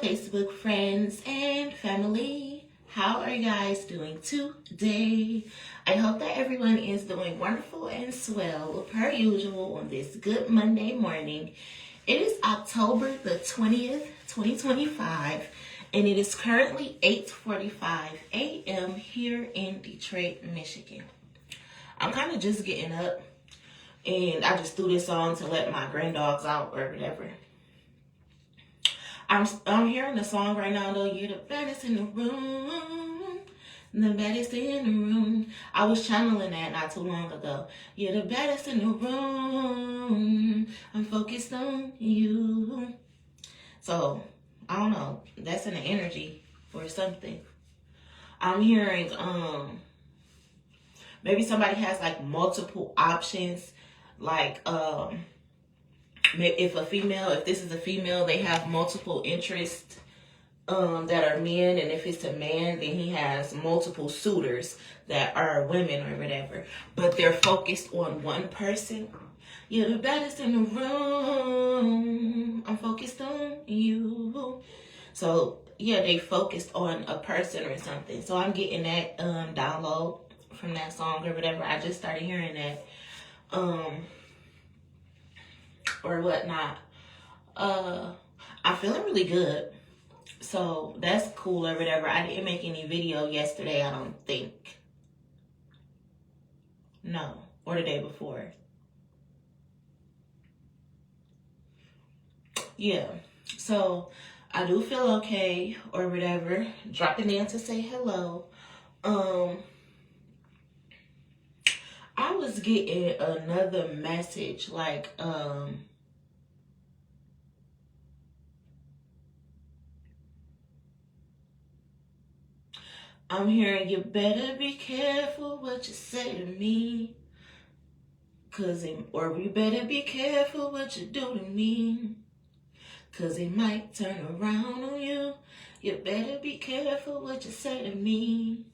Facebook friends and family. How are you guys doing today? I hope that everyone is doing wonderful and swell per usual on this good Monday morning. It is October the 20th, 2025, and it is currently 8:45 a.m. here in Detroit, Michigan. I'm kind of just getting up, and I just threw this on to let my granddogs out or whatever. I'm hearing the song right now though. You're the baddest in the room. The baddest in the room. I was channeling that not too long ago. You're the baddest in the room. I'm focused on you. So, I don't know. That's in the energy or something. I'm hearing, maybe somebody has like multiple options. Like, if this is a female, they have multiple interests that are men, and if it's a man, then he has multiple suitors that are women or whatever, but they're focused on one person. You're the baddest in the room. I'm focused on you. So yeah, they focused on a person or something. So I'm getting that download from that song or whatever. I just started hearing that or whatnot. I'm feeling really good, so that's cool or whatever. I didn't make any video yesterday, I don't think. No, or the day before. Yeah, so I do feel okay or whatever. Dropping in to say hello. I was getting another message like I'm hearing you better be careful what you say to me, or you better be careful what you do to me, 'cause it might turn around on you. You better be careful what you say to me,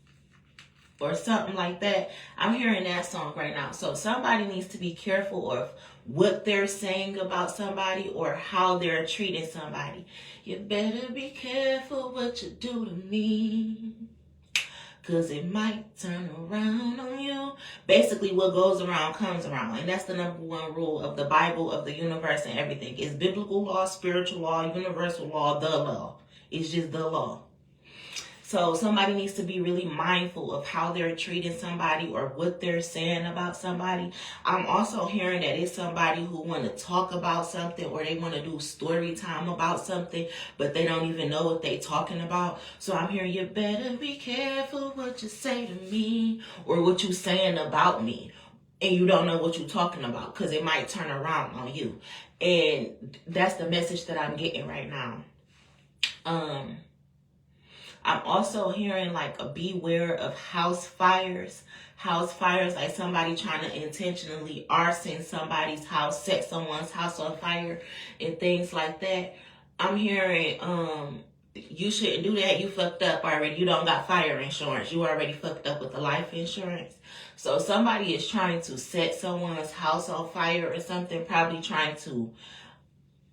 or something like that. I'm hearing that song right now. So somebody needs to be careful of what they're saying about somebody or how they're treating somebody. You better be careful what you do to me, 'cause it might turn around on you. Basically, what goes around comes around. And that's the number one rule of the Bible, of the universe, and everything. It's biblical law, spiritual law, universal law, the law. It's just the law. So somebody needs to be really mindful of how they're treating somebody or what they're saying about somebody. I'm also hearing that it's somebody who want to talk about something, or they want to do story time about something, but they don't even know what they're talking about. So I'm hearing you better be careful what you say to me or what you saying about me. And you don't know what you're talking about, because it might turn around on you. And that's the message that I'm getting right now. I'm also hearing like a beware of house fires. House fires, like somebody trying to intentionally arson somebody's house, set someone's house on fire, and things like that. I'm hearing you shouldn't do that. You fucked up already. You don't got fire insurance. You already fucked up with the life insurance. So somebody is trying to set someone's house on fire or something, probably trying to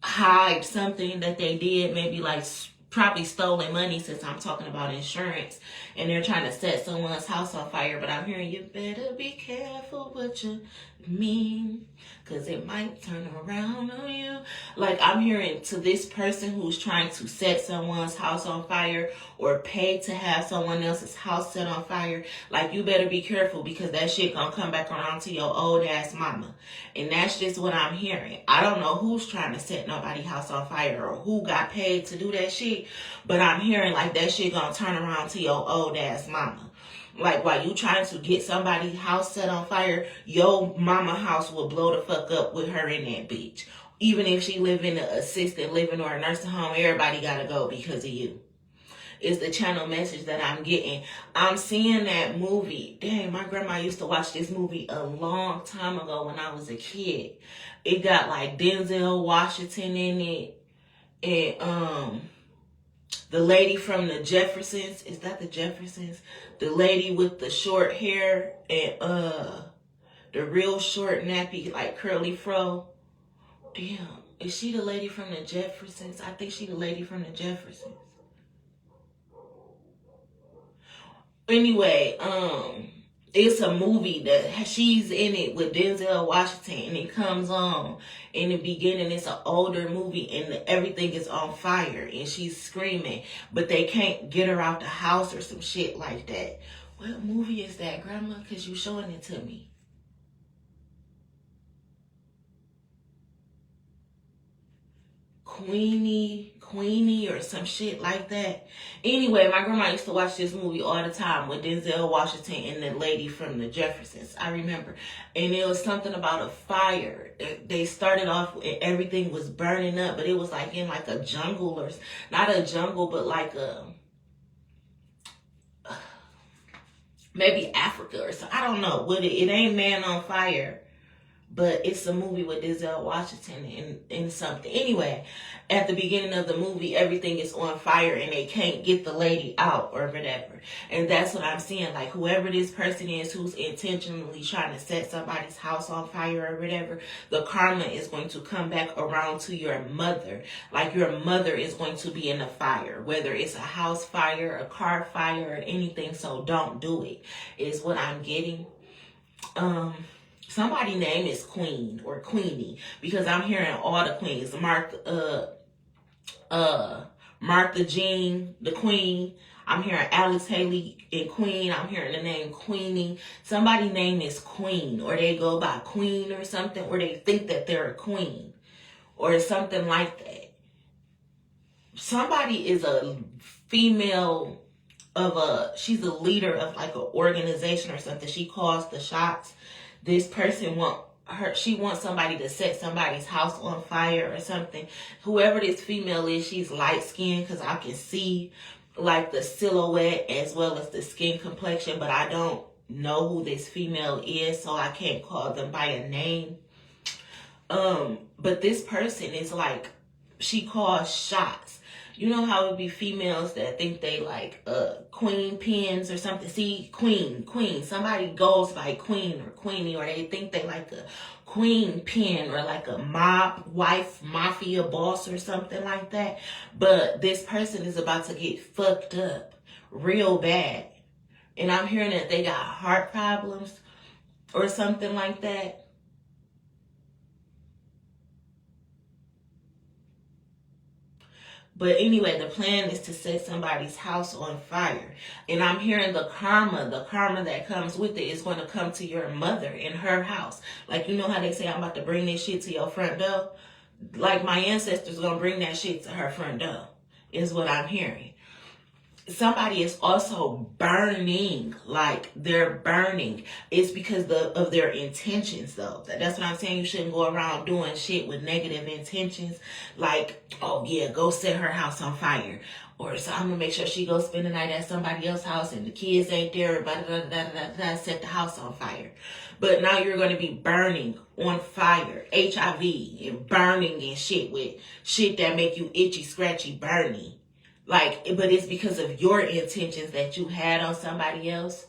hide something that they did, maybe like probably stolen money, since I'm talking about insurance, and they're trying to set someone's house on fire. But I'm hearing you better be careful what you mean, 'cause it might turn around on you. Like I'm hearing to this person who's trying to set someone's house on fire or pay to have someone else's house set on fire, like you better be careful, because that shit gonna come back around to your old ass mama. And that's just what I'm hearing. I don't know who's trying to set nobody's house on fire or who got paid to do that shit, but I'm hearing like that shit gonna turn around to your old ass mama. Like while you trying to get somebody's house set on fire, your mama house will blow the fuck up with her in that bitch. Even if she live in an assisted living or a nursing home, everybody gotta go because of you. Is the channel message that I'm getting. I'm seeing that movie. Dang, my grandma used to watch this movie a long time ago when I was a kid. It got like Denzel Washington in it, and the lady from the Jeffersons. Is that the Jeffersons? The lady with the short hair and the real short nappy like curly fro. Damn, Is she the lady from the Jeffersons? I think she the lady from the Jeffersons. Anyway, it's a movie that she's in it with Denzel Washington, and it comes on in the beginning. It's an older movie, and everything is on fire, and she's screaming, but they can't get her out the house or some shit like that. What movie is that, Grandma? Because you showing it to me. Queenie or some shit like that. Anyway, my grandma used to watch this movie all the time with Denzel Washington and the lady from the Jeffersons. I remember. And it was something about a fire. They started off and everything was burning up, but it was like in like a jungle or not a jungle, but like a maybe Africa or something. I don't know. What it ain't Man on Fire. But it's a movie with Denzel Washington and something. Anyway, at the beginning of the movie, everything is on fire and they can't get the lady out or whatever. And that's what I'm seeing. Like, whoever this person is who's intentionally trying to set somebody's house on fire or whatever, the karma is going to come back around to your mother. Like, your mother is going to be in a fire, whether it's a house fire, a car fire, or anything. So don't do it, is what I'm getting. Somebody's name is Queen or Queenie, because I'm hearing all the queens. Martha Jean, the Queen. I'm hearing Alex Haley and Queen. I'm hearing the name Queenie. Somebody's name is Queen, or they go by Queen or something, or they think that they're a queen or something like that. Somebody is a female she's a leader of like an organization or something. She calls the shots. This person she wants somebody to set somebody's house on fire or something. Whoever this female is, she's light skinned, because I can see like the silhouette as well as the skin complexion, but I don't know who this female is, so I can't call them by a name. But this person is like, she calls shots. You know how it would be females that think they like queen pins or something. See, queen. Somebody goes by Queen or Queenie, or they think they like a queen pin or like a mafia boss or something like that. But this person is about to get fucked up real bad. And I'm hearing that they got heart problems or something like that. But anyway, the plan is to set somebody's house on fire. And I'm hearing the karma that comes with it is going to come to your mother in her house. Like, you know how they say, I'm about to bring this shit to your front door? Like, my ancestors going to bring that shit to her front door, is what I'm hearing. Somebody is also burning, like they're burning. It's because of their intentions, though. That's what I'm saying. You shouldn't go around doing shit with negative intentions. Like, oh yeah, go set her house on fire. Or so I'm gonna make sure she goes spend the night at somebody else's house and the kids ain't there, set the house on fire. But now you're gonna be burning on fire, HIV, and burning and shit with shit that make you itchy, scratchy, burning. Like, but it's because of your intentions that you had on somebody else.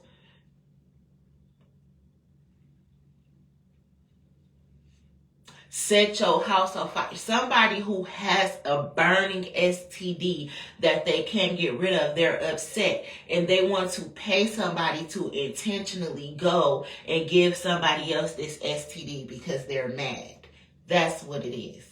Set your house on fire. Somebody who has a burning STD that they can't get rid of, they're upset and they want to pay somebody to intentionally go and give somebody else this STD because they're mad. That's what it is.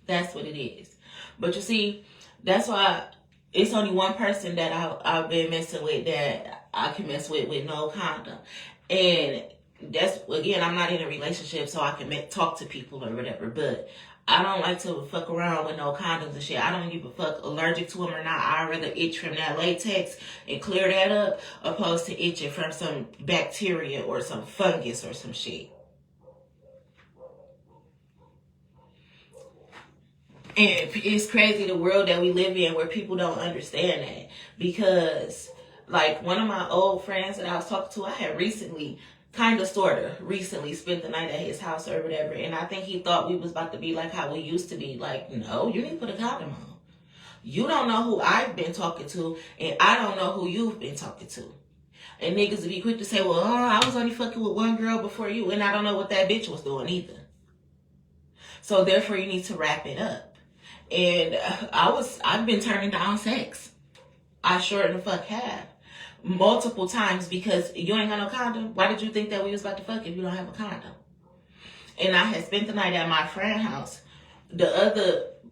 That's what it is. But you see, that's why it's only one person that I've been messing with that I can mess with no condom. And that's, again, I'm not in a relationship, so I can talk to people or whatever. But I don't like to fuck around with no condoms and shit. I don't give a fuck allergic to them or not. I'd rather itch from that latex and clear that up opposed to itching from some bacteria or some fungus or some shit. And it's crazy the world that we live in where people don't understand that. Because, like, one of my old friends that I was talking to, I had recently spent the night at his house or whatever. And I think he thought we was about to be like how we used to be. Like, no, you need to put a condom on. You don't know who I've been talking to, and I don't know who you've been talking to. And niggas would be quick to say, well, I was only fucking with one girl before you, and I don't know what that bitch was doing either. So therefore you need to wrap it up. And I've been turning down sex. I sure the fuck have. Multiple times, because you ain't got no condom. Why did you think that we was about to fuck if you don't have a condom? And I had spent the night at my friend's house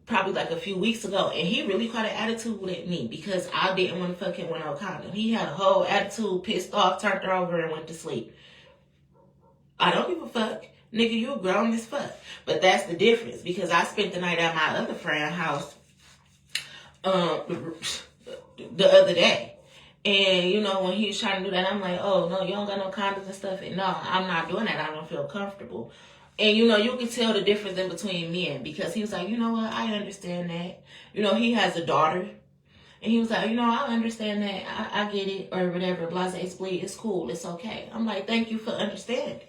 probably like a few weeks ago, and he really caught an attitude with me because I didn't want to fuck him with no condom. He had a whole attitude, pissed off, turned her over, and went to sleep. I don't give a fuck. Nigga, you grown as fuck. But that's the difference, because I spent the night at my other friend's house the other day. And, you know, when he was trying to do that, I'm like, oh, no, you don't got no condoms and stuff. And no, I'm not doing that. I don't feel comfortable. And, you know, you can tell the difference in between men, because he was like, you know what, I understand that. You know, he has a daughter. And he was like, you know, I understand that. I get it, or whatever. Blase split. It's cool. It's okay. I'm like, thank you for understanding.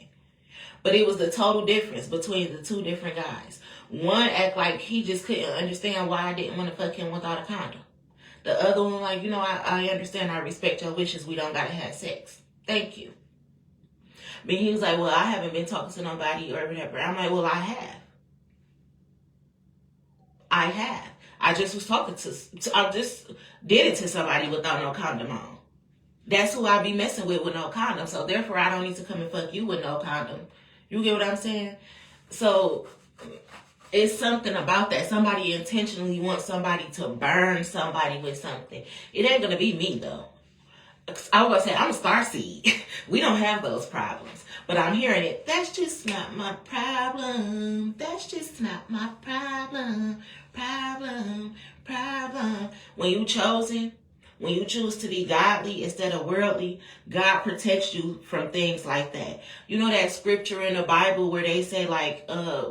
But it was the total difference between the two different guys. One act like he just couldn't understand why I didn't want to fuck him without a condom. The other one like, you know, I understand, I respect your wishes. We don't gotta have sex. Thank you. But he was like, well, I haven't been talking to nobody or whatever. I'm like, well, I have. I just was talking I just did it to somebody without no condom on. That's who I be messing with no condom. So therefore, I don't need to come and fuck you with no condom. You get what I'm saying? So it's something about that. Somebody intentionally wants somebody to burn somebody with something. It ain't gonna be me though. I was gonna say, I'm a starseed. We don't have those problems. But I'm hearing it. That's just not my problem. That's just not my problem. Problem. When you choose to be godly instead of worldly, God protects you from things like that. You know that scripture in the Bible where they say like,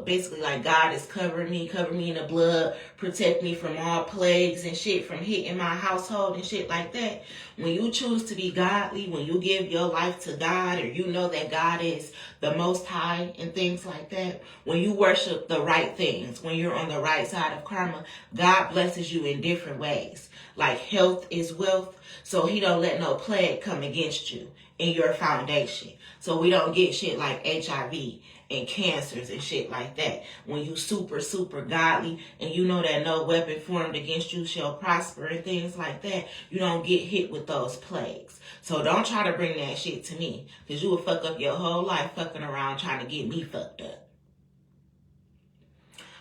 basically like God is cover me in the blood, protect me from all plagues and shit, from hitting my household and shit like that. When you choose to be godly, when you give your life to God, or you know that God is the Most High and things like that, when you worship the right things, when you're on the right side of karma, God blesses you in different ways. Like health is wealth, so he don't let no plague come against you in your foundation. So we don't get shit like HIV and cancers and shit like that. When you super godly and you know that no weapon formed against you shall prosper and things like that, you don't get hit with those plagues. So don't try to bring that shit to me, because you will fuck up your whole life fucking around trying to get me fucked up.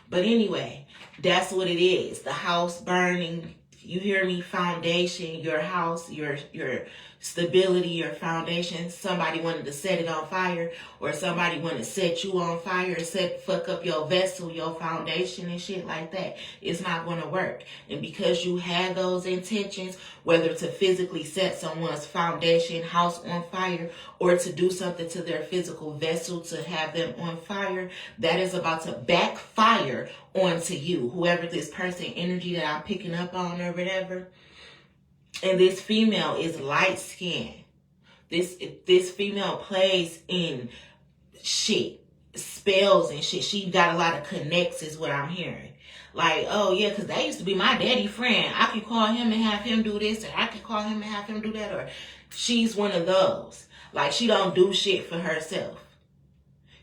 But anyway, that's what it is. The house burning. You hear me? Foundation, your house, your stability, your foundation. Somebody wanted to set it on fire, or somebody wanted to set you on fire, fuck up your vessel, your foundation and shit like that. It's not going to work. And because you had those intentions, whether to physically set someone's foundation, house on fire, or to do something to their physical vessel to have them on fire, that is about to backfire onto you, whoever this person energy that I'm picking up on or whatever. And this female is light skinned. This female plays in shit, spells and shit. She got a lot of connects is what I'm hearing. Like, oh yeah, because that used to be my daddy friend. I can call him and have him do this, or I can call him and have him do that. Or she's one of those. Like, she don't do shit for herself.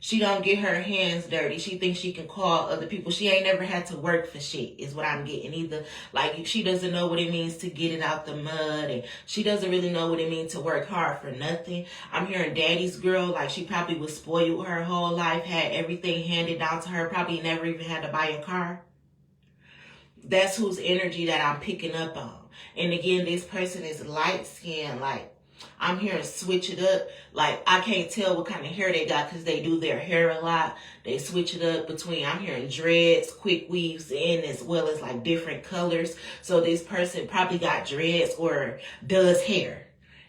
She don't get her hands dirty. She thinks she can call other people. She ain't never had to work for shit, is what I'm getting either. Like, she doesn't know what it means to get it out the mud, and she doesn't really know what it means to work hard for nothing. I'm hearing daddy's girl, like she probably was spoiled her whole life, had everything handed down to her, probably never even had to buy a car. That's whose energy that I'm picking up on. And again, this person is light skinned, like, I'm hearing switch it up. Like, I can't tell what kind of hair they got because they do their hair a lot. They switch it up between, I'm hearing dreads, quick weaves in, as well as like different colors. So this person probably got dreads or does hair.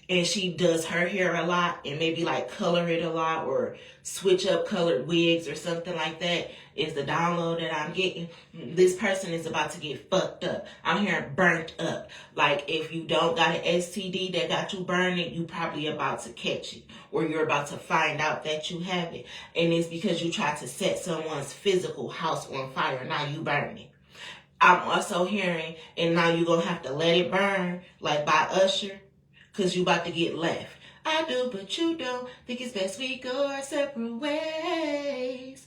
And she does her hair a lot and maybe like color it a lot or switch up colored wigs or something like that is the download that I'm getting. This person is about to get fucked up. I'm hearing burnt up. Like, if you don't got an STD that got you burning, you probably about to catch it, or you're about to find out that you have it. And it's because you tried to set someone's physical house on fire. Now you burning. I'm also hearing, and now you're going to have to let it burn, like by Usher, because you about to get left. I do, but you don't. Think it's best we go our separate ways.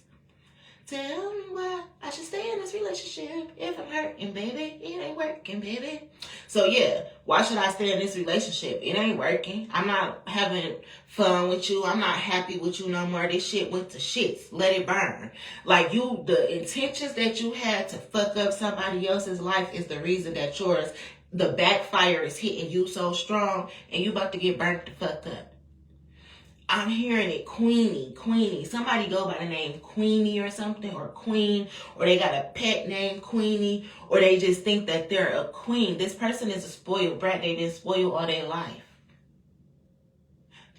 Tell me why I should stay in this relationship if I'm hurting, baby. It ain't working, baby. So yeah, why should I stay in this relationship? It ain't working. I'm not having fun with you. I'm not happy with you no more. This shit went to shits. Let it burn. Like the intentions that you had to fuck up somebody else's life is the reason that the backfire is hitting you so strong and you about to get burnt the fuck up. I'm hearing it, Queenie. Somebody go by the name Queenie or something, or Queen, or they got a pet name Queenie, or they just think that they're a queen. This person is a spoiled brat. They've been spoiled all their life.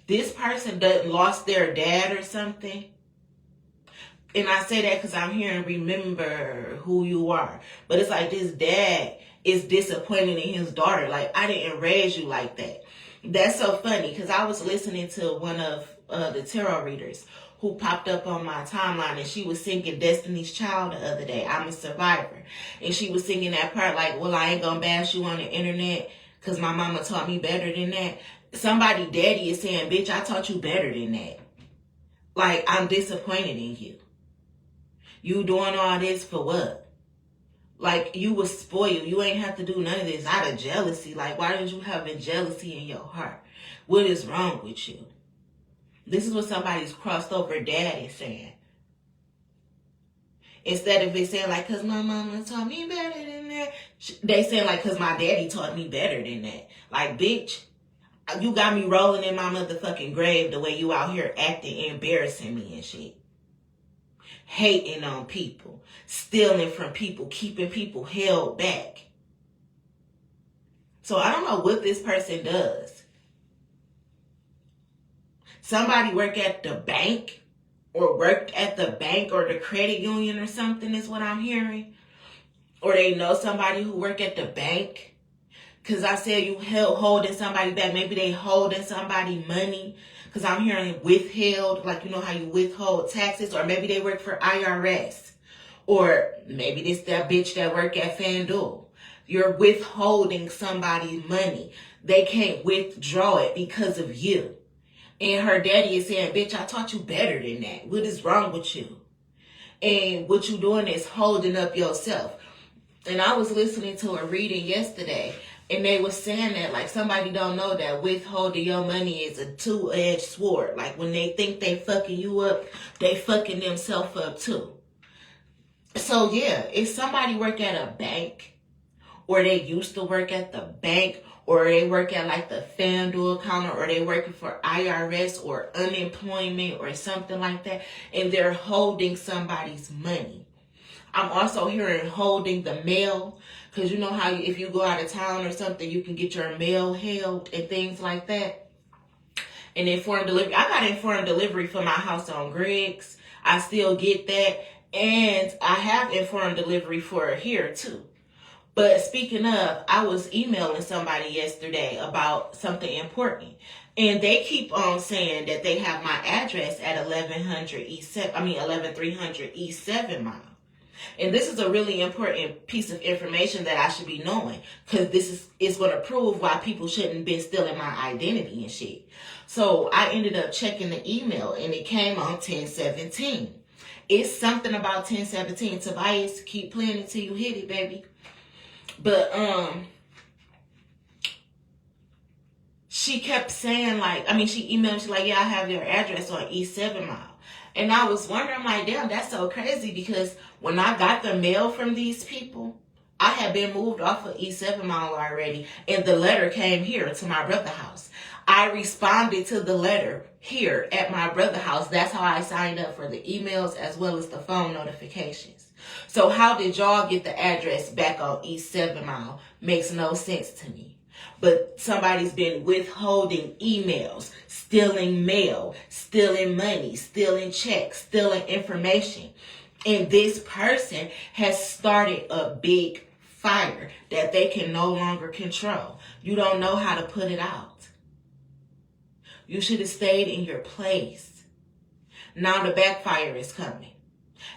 This person lost their dad or something. And I say that because I'm hearing remember who you are. But it's like this dad is disappointed in his daughter. Like, I didn't raise you like that. That's so funny because I was listening to one of the tarot readers who popped up on my timeline, and she was singing Destiny's Child the other day. I'm a survivor. And she was singing that part like, well, I ain't gonna bash you on the internet because my mama taught me better than that. Somebody daddy is saying, bitch, I taught you better than that. Like, I'm disappointed in you. You doing all this for what? Like, you was spoiled. You ain't have to do none of this out of jealousy. Like, why did you have jealousy in your heart? What is wrong with you? This is what somebody's crossed over dad is saying. Instead of it saying, like, because my mama taught me better than that, they saying, like, because my daddy taught me better than that. Like, bitch, you got me rolling in my motherfucking grave the way you out here acting, embarrassing me and shit. Hating on people, stealing from people, keeping people held back. So I don't know what this person does. Somebody worked at the bank or the credit union or something is what I'm hearing. Or they know somebody who worked at the bank. Because I said you holding somebody back. Maybe they holding somebody money. Because I'm hearing withheld, like, you know how you withhold taxes, or maybe they work for IRS, or maybe this that bitch that work at FanDuel. You're withholding somebody's money. They can't withdraw it because of you. And her daddy is saying, bitch, I taught you better than that. What is wrong with you? And what you doing is holding up yourself. And I was listening to a reading yesterday, and they were saying that, like, somebody don't know that withholding your money is a two-edged sword. Like, when they think they fucking you up, they fucking themselves up too. So, yeah, if somebody work at a bank, or they used to work at the bank, or they work at, like, the FanDuel counter, or they working for IRS or unemployment or something like that, and they're holding somebody's money. I'm also hearing holding the mail. Because you know how if you go out of town or something, you can get your mail held and things like that. And informed delivery. I got informed delivery for my house on Greg's. I still get that. And I have informed delivery for here too. But speaking of, I was emailing somebody yesterday about something important. And they keep on saying that they have my address at 11300 East 7 Mile. And this is a really important piece of information that I should be knowing, because this is going to prove why people shouldn't be stealing my identity and shit. So I ended up checking the email, and it came on 10/17. It's something about 10/17. Tobias, keep playing until you hit it, baby. But she kept saying, like, she emailed, she's like, yeah, I have your address on East 7 Mile. And I was wondering, I'm like, damn, that's so crazy, because when I got the mail from these people, I had been moved off of East 7 Mile already, and the letter came here to my brother's house. I responded to the letter here at my brother's house. That's how I signed up for the emails as well as the phone notifications. So how did y'all get the address back on East 7 Mile? Makes no sense to me. But somebody's been withholding emails, stealing mail, stealing money, stealing checks, stealing information. And this person has started a big fire that they can no longer control. You don't know how to put it out. You should have stayed in your place. Now the backfire is coming.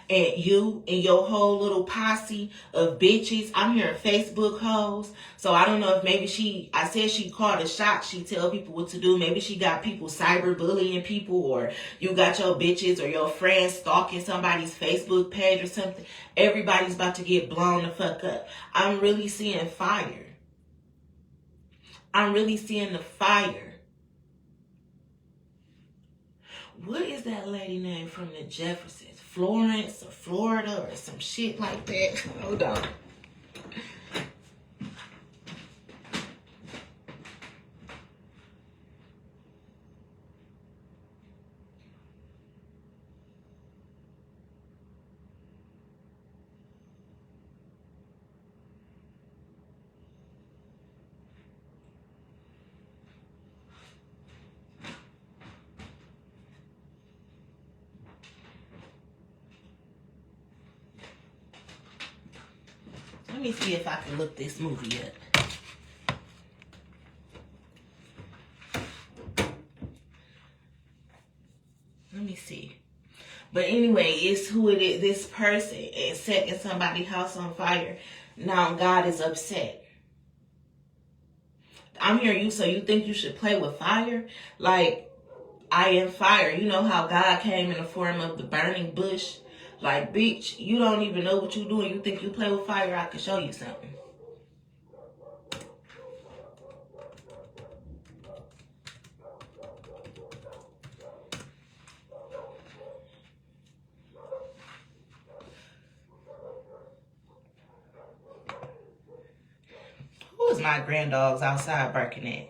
And you and your whole little posse of bitches, I'm hearing Facebook hoes. So I don't know if maybe I said she called a shot. She tell people what to do. Maybe she got people cyberbullying people, or you got your bitches or your friends stalking somebody's Facebook page or something. Everybody's about to get blown the fuck up. I'm really seeing fire. I'm really seeing the fire. What is that lady name from the Jeffersons? Florence or Florida or some shit like that? Hold on. Let me see if I can look this movie up. Let me see. But anyway, it's who it is. This person is setting somebody's house on fire. Now God is upset. I'm hearing you, so you think you should play with fire? Like, I am fire. You know how God came in the form of the burning bush? Like, bitch, you don't even know what you're doing. You think you play with fire? I can show you something. Who is my granddogs outside barking at?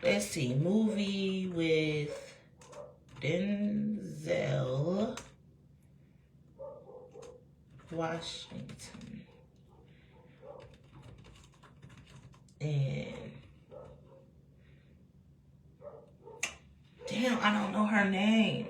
Let's see. Movie with Denzel Washington. And damn, I don't know her name.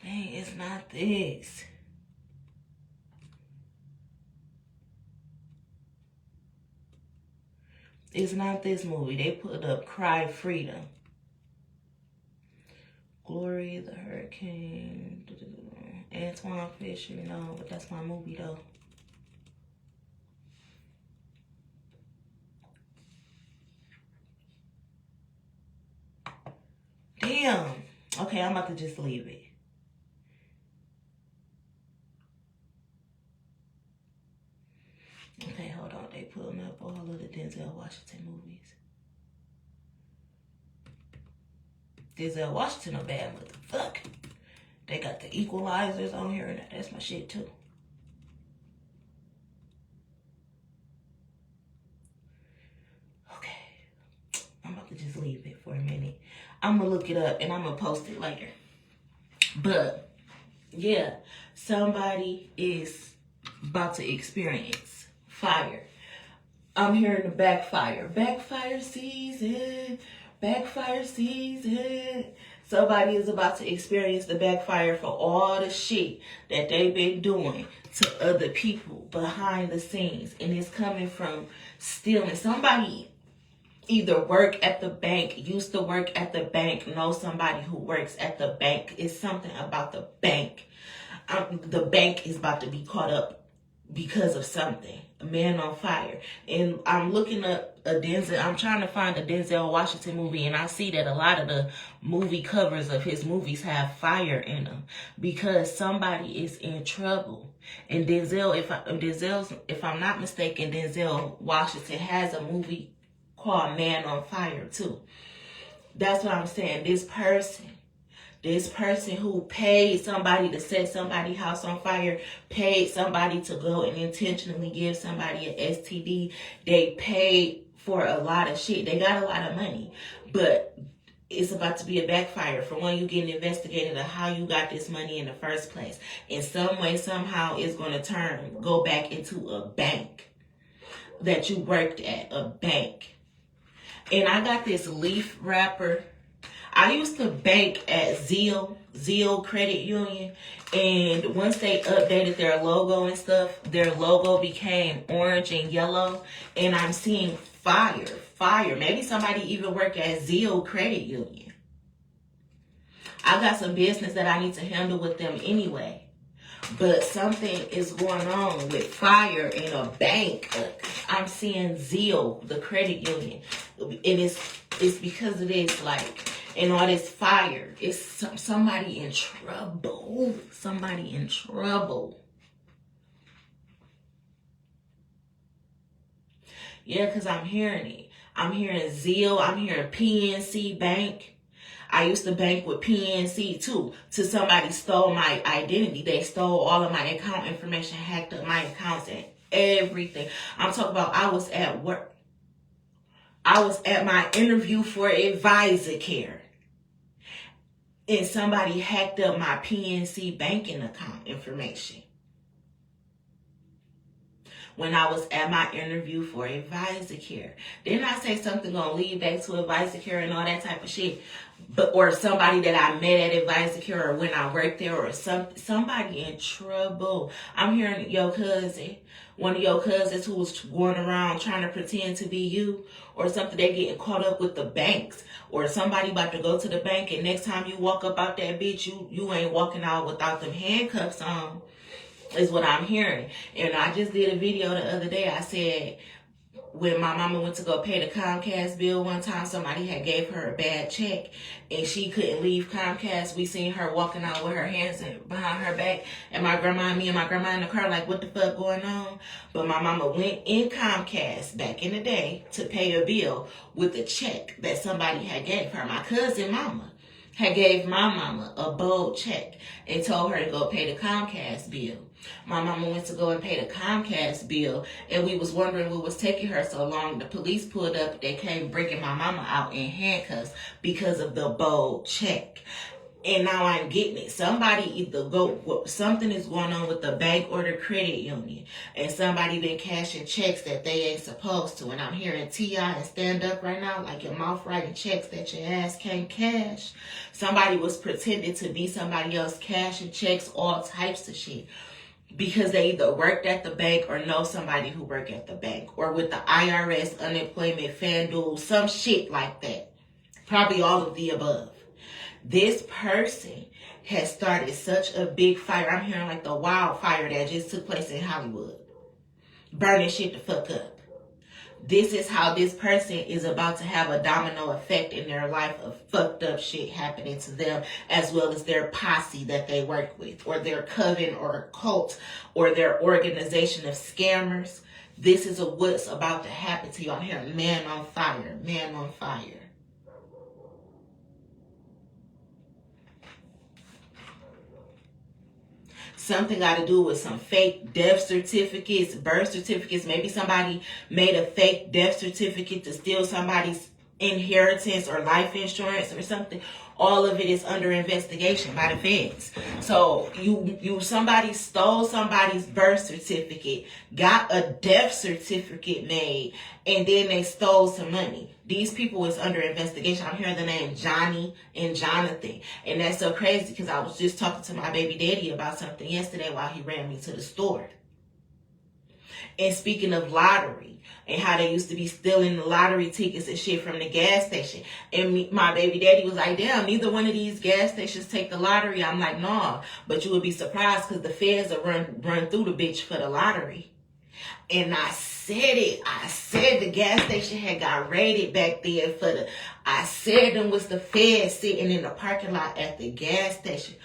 Dang, it's not this. It's not this movie. They put up Cry Freedom. Glory the Hurricane. Antoine Fisher, no, but that's my movie though. Damn. Okay, I'm about to just leave it. Okay, hold on. They pulling up all of the Denzel Washington movies. Denzel Washington a bad motherfucker. They got the Equalizers on here, and that's my shit too. Okay. I'm about to just leave it for a minute. I'm going to look it up, and I'm going to post it later. But, yeah, somebody is about to experience fire. I'm hearing the backfire. Backfire season. Backfire season. Somebody is about to experience the backfire for all the shit that they've been doing to other people behind the scenes. And it's coming from stealing. Somebody either work at the bank, used to work at the bank, know somebody who works at the bank. It's something about the bank. The bank is about to be caught up because of something. A man on fire. And I'm looking up a Denzel. I'm trying to find a Denzel Washington movie, and I see that a lot of the movie covers of his movies have fire in them because somebody is in trouble. And Denzel, if I'm not mistaken, Denzel Washington has a movie called Man on Fire too. That's what I'm saying. This person who paid somebody to set somebody's house on fire, paid somebody to go and intentionally give somebody an STD. They paid for a lot of shit. They got a lot of money. But it's about to be a backfire. For one, you getting investigated on how you got this money in the first place. In some way, somehow, it's going to go back into a bank that you worked at, a bank. And I got this leaf wrapper. I used to bank at Zelle Credit Union. And once they updated their logo and stuff, their logo became orange and yellow. And I'm seeing fire. Maybe somebody even worked at Zelle Credit Union. I got some business that I need to handle with them anyway. But something is going on with fire in a bank. I'm seeing Zelle, the credit union. And it's because of this, like, and all this fire. It's somebody in trouble. Somebody in trouble. Yeah, because I'm hearing it. I'm hearing Zelle. I'm hearing PNC Bank. I used to bank with PNC too. Till somebody stole my identity. They stole all of my account information, hacked up my accounts and everything. I'm talking about I was at work. I was at my interview for AdvisorCare. And somebody hacked up my PNC banking account information. When I was at my interview for AdvisorCare. Didn't I say something gonna lead back to AdvisorCare and all that type of shit? Or somebody that I met at AdvisorCare or when I worked there or somebody in trouble. I'm hearing your cousin, one of your cousins who was going around trying to pretend to be you or something. They getting caught up with the banks or somebody about to go to the bank and next time you walk up out that bitch, you ain't walking out without them handcuffs on. Is what I'm hearing. And I just did a video the other day. I said when my mama went to go pay the Comcast bill one time, somebody had gave her a bad check and she couldn't leave Comcast. We seen her walking out with her hands behind her back and me and my grandma in the car like, what the fuck going on? But my mama went in Comcast back in the day to pay a bill with a check that somebody had gave her. My cousin mama had gave my mama a bold check and told her to go pay the Comcast bill. My mama went to go and pay the Comcast bill, and we was wondering what was taking her so long. The police pulled up. They came bringing my mama out in handcuffs because of the bold check. And now I'm getting it. Something is going on with the bank or the credit union. And somebody been cashing checks that they ain't supposed to. And I'm hearing T.I. and Stand Up right now, like your mouth writing checks that your ass can't cash. Somebody was pretending to be somebody else cashing checks, all types of shit. Because they either worked at the bank or know somebody who worked at the bank. Or with the IRS, unemployment, FanDuel, some shit like that. Probably all of the above. This person has started such a big fire. I'm hearing like the wildfire that just took place in Hollywood. Burning shit the fuck up. This is how this person is about to have a domino effect in their life of fucked up shit happening to them, as well as their posse that they work with, or their coven or cult, or their organization of scammers. This is what's about to happen to you. I'm hearing man on fire, man on fire. Something got to do with some fake death certificates, birth certificates. Maybe somebody made a fake death certificate to steal somebody's inheritance or life insurance or something. All of it is under investigation by the feds. So somebody stole somebody's birth certificate, got a death certificate made, and then they stole some money. These people is under investigation. I'm hearing the name Johnny and Jonathan. And that's so crazy because I was just talking to my baby daddy about something yesterday while he ran me to the store. And speaking of lottery and how they used to be stealing the lottery tickets and shit from the gas station. And my baby daddy was like, damn, neither one of these gas stations take the lottery. I'm like, nah, but you would be surprised because the feds will run through the bitch for the lottery. And I said it. I said the gas station had got raided back then I said them was the feds sitting in the parking lot at the gas station.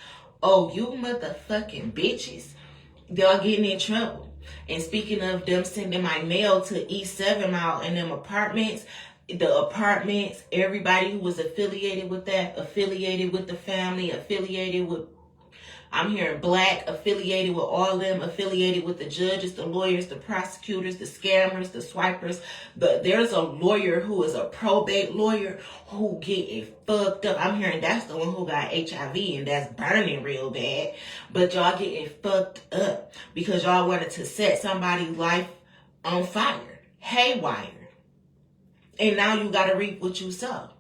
Oh, you motherfucking bitches. Y'all getting in trouble. And speaking of them sending my mail to East 7 Mile and them apartments, everybody who was affiliated with that, affiliated with the family, affiliated with I'm hearing black affiliated with all of them, affiliated with the judges, the lawyers, the prosecutors, the scammers, the swipers. There's a lawyer who is a probate lawyer who getting fucked up. I'm hearing that's the one who got HIV and that's burning real bad. But y'all getting fucked up because y'all wanted to set somebody's life on fire, haywire. And now you gotta reap what you sow.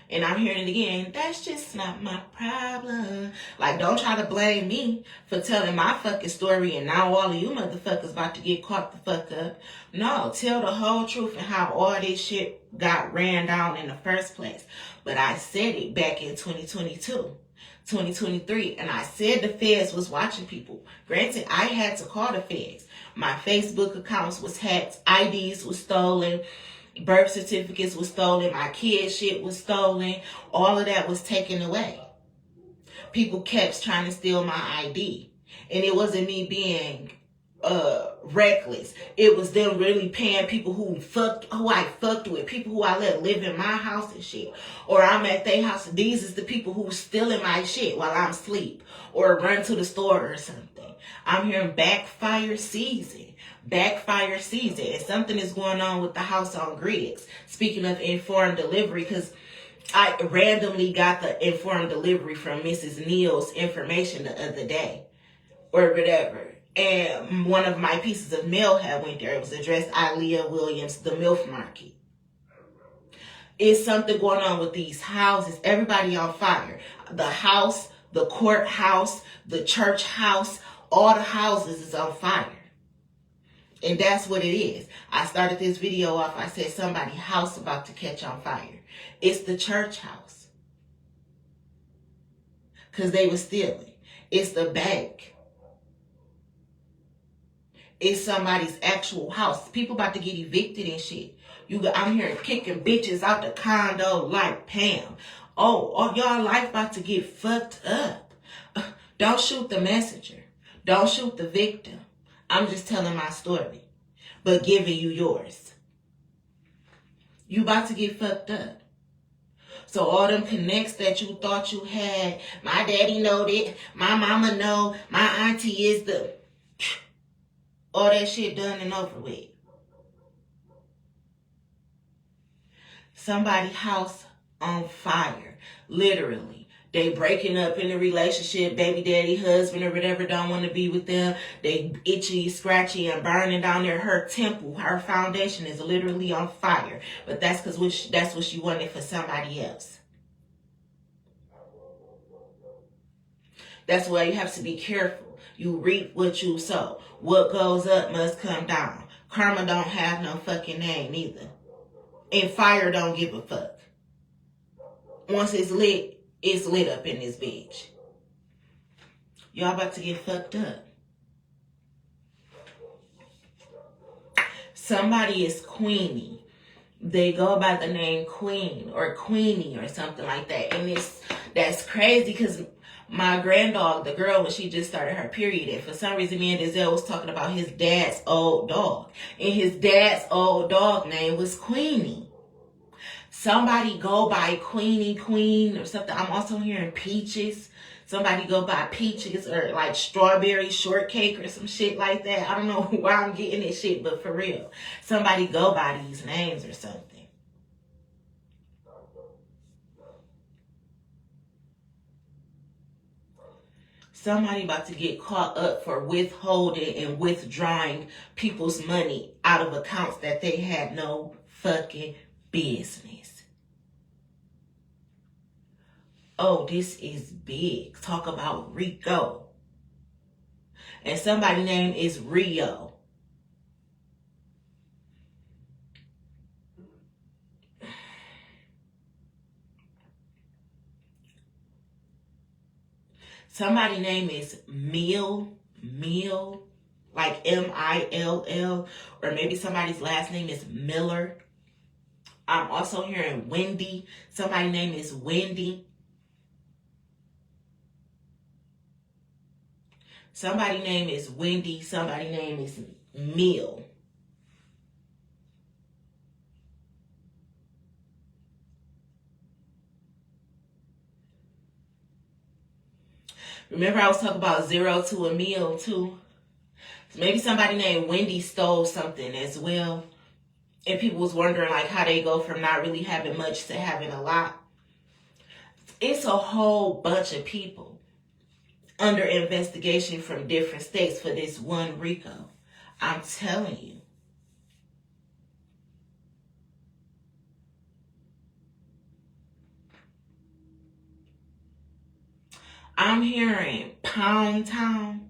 And I'm hearing it again, that's just not my problem. Like, don't try to blame me for telling my fucking story and now all of you motherfuckers about to get caught the fuck up. No, tell the whole truth and how all this shit got ran down in the first place. But I said it back in 2022, 2023, and I said the feds was watching people. Granted, I had to call the feds. My Facebook accounts was hacked, IDs was stolen, birth certificates was stolen, my kids' shit was stolen, all of that was taken away. People kept trying to steal my ID. And it wasn't me being reckless. It was them really paying people who I fucked with, people who I let live in my house and shit. Or I'm at their house. These is the people who stealing my shit while I'm asleep. Or run to the store or something. I'm hearing backfire season. Backfire season. And something is going on with the house on Griggs. Speaking of informed delivery, because I randomly got the informed delivery from Mrs. Neal's information the other day. Or whatever. And one of my pieces of mail had went there. It was addressed Aaliyah Williams, the MILF Market. It's something going on with these houses. Everybody on fire. The house, the courthouse, the church house, all the houses is on fire. And that's what it is. I started this video off. I said somebody's house about to catch on fire. It's the church house. Because they were stealing. It's the bank. It's somebody's actual house. People about to get evicted and shit. I'm hearing kicking bitches out the condo like Pam. Oh, y'all life about to get fucked up. Don't shoot the messenger. Don't shoot the victim. I'm just telling my story, but giving you yours. You about to get fucked up. So all them connects that you thought you had, my daddy know that, my mama know, my auntie is the... All that shit done and over with. Somebody's house on fire. Literally. They breaking up in a relationship, baby daddy, husband, or whatever don't want to be with them. They itchy, scratchy, and burning down there. Her temple, her foundation is literally on fire. But that's because that's what she wanted for somebody else. That's why you have to be careful. You reap what you sow. What goes up must come down. Karma don't have no fucking name either. And fire don't give a fuck. Once it's lit up in this bitch. Y'all about to get fucked up. Somebody is Queenie. They go by the name Queen or Queenie or something like that. And that's crazy because my granddog, the girl, when she just started her period, and for some reason me and Denzel was talking about his dad's old dog. And his dad's old dog name was Queenie. Somebody go by Queen or something. I'm also hearing Peaches. Somebody go by Peaches or like Strawberry Shortcake or some shit like that. I don't know why I'm getting this shit, but for real. Somebody go by these names or something. Somebody about to get caught up for withholding and withdrawing people's money out of accounts that they had no fucking business. Oh, this is big. Talk about Rico. And somebody's name is Rio. Somebody's name is Mill, like M-I-L-L, or maybe somebody's last name is Miller. I'm also hearing Wendy. Somebody's name is Wendy. Somebody's name is Wendy. Somebody's name is Mill. Remember I was talking about 0 to a meal too? Maybe somebody named Wendy stole something as well. And people was wondering like how they go from not really having much to having a lot. It's a whole bunch of people under investigation from different states for this one RICO. I'm telling you. I'm hearing Pound Town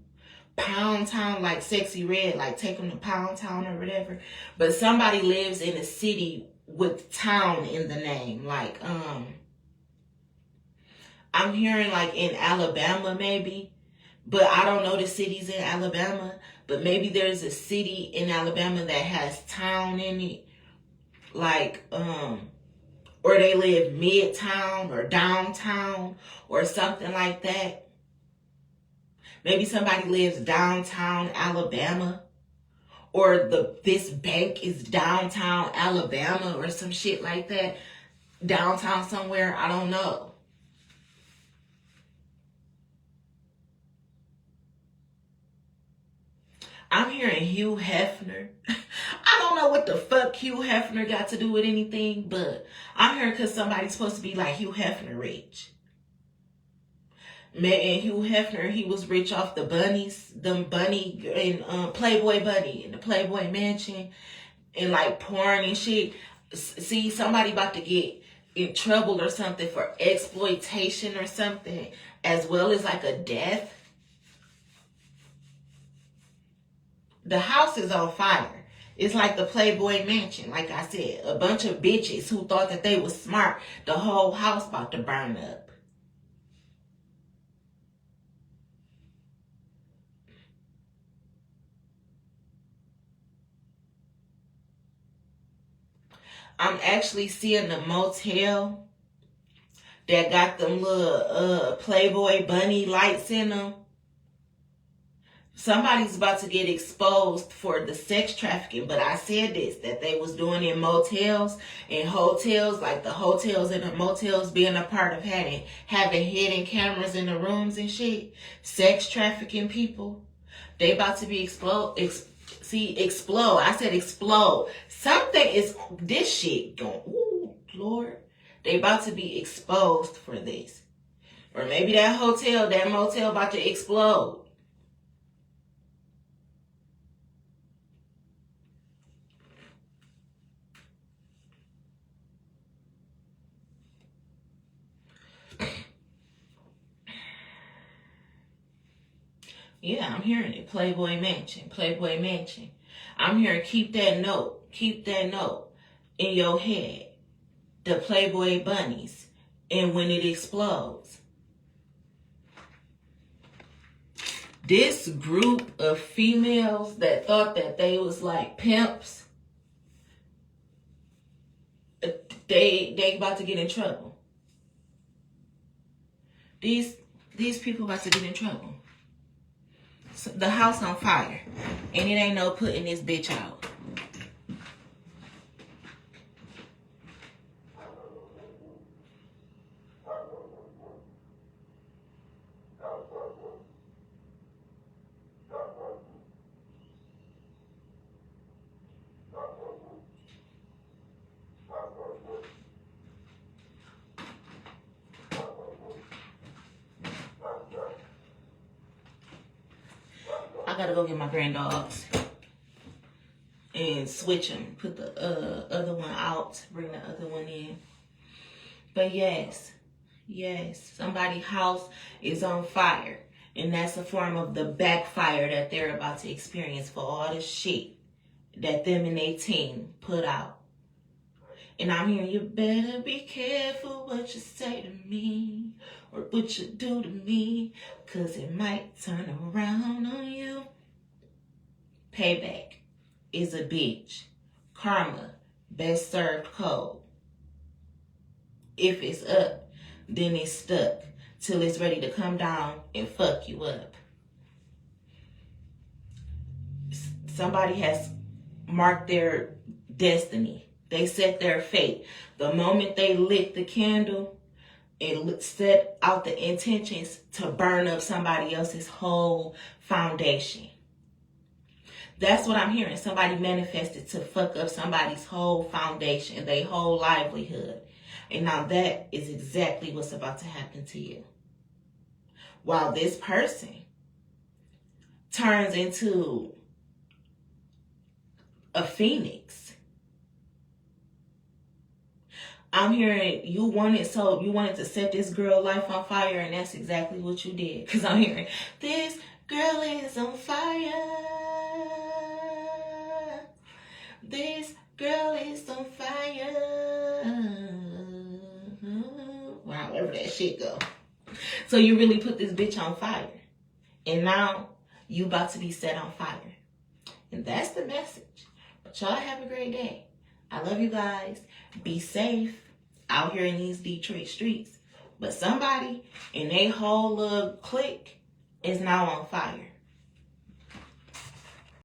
like Sexy Red, like take them to Pound Town or whatever. But somebody lives in a city with town in the name. Like, I'm hearing like in Alabama maybe, but I don't know the cities in Alabama. But maybe there's a city in Alabama that has town in it. Like, or they live midtown or downtown or something like that. Maybe somebody lives downtown Alabama, or this bank is downtown Alabama or some shit like that. Downtown somewhere, I don't know. I'm hearing Hugh Hefner. I don't know what the fuck Hugh Hefner got to do with anything, but I'm hearing because somebody's supposed to be like Hugh Hefner rich. And Hugh Hefner, he was rich off the bunnies, them bunny and Playboy Bunny and the Playboy Mansion and like porn and shit. See, somebody about to get in trouble or something for exploitation or something, as well as like a death. The house is on fire. It's like the Playboy Mansion, like I said. A bunch of bitches who thought that they was smart. The whole house about to burn up. I'm actually seeing the motel that got them little Playboy Bunny lights in them. Somebody's about to get exposed for the sex trafficking, but I said this, that they was doing in motels and hotels, like the hotels and the motels being a part of having hidden cameras in the rooms and shit. Sex trafficking people. They about to be explode. Explode. I said explode. Something is, this shit going, ooh, Lord. They about to be exposed for this. Or maybe that motel about to explode. Yeah, I'm hearing it. Playboy Mansion. Playboy Mansion. I'm hearing keep that note in your head. The Playboy Bunnies. And when it explodes. This group of females that thought that they was like pimps, they about to get in trouble. These people about to get in trouble. So the house on fire. And it ain't no putting this bitch out. I gotta go get my granddogs and switch them. Put the other one out, bring the other one in. But yes, somebody's house is on fire. And that's a form of the backfire that they're about to experience for all the shit that them and their team put out. And I'm hearing, you better be careful what you say to me or what you do to me, because it might turn around on you. Payback is a bitch. Karma, best served cold. If it's up, then it's stuck till it's ready to come down and fuck you up. Somebody has marked their destiny. They set their fate. The moment they lit the candle, and set out the intentions to burn up somebody else's whole foundation. That's what I'm hearing. Somebody manifested to fuck up somebody's whole foundation, their whole livelihood. And now that is exactly what's about to happen to you. While this person turns into a phoenix. I'm hearing you wanted to set this girl life on fire, and that's exactly what you did. Because I'm hearing, this girl is on fire. This girl is on fire. Wow, wherever that shit go. So you really put this bitch on fire. And now you about to be set on fire. And that's the message. But y'all have a great day. I love you guys. Be safe out here in these Detroit streets. But somebody in their whole little clique is now on fire.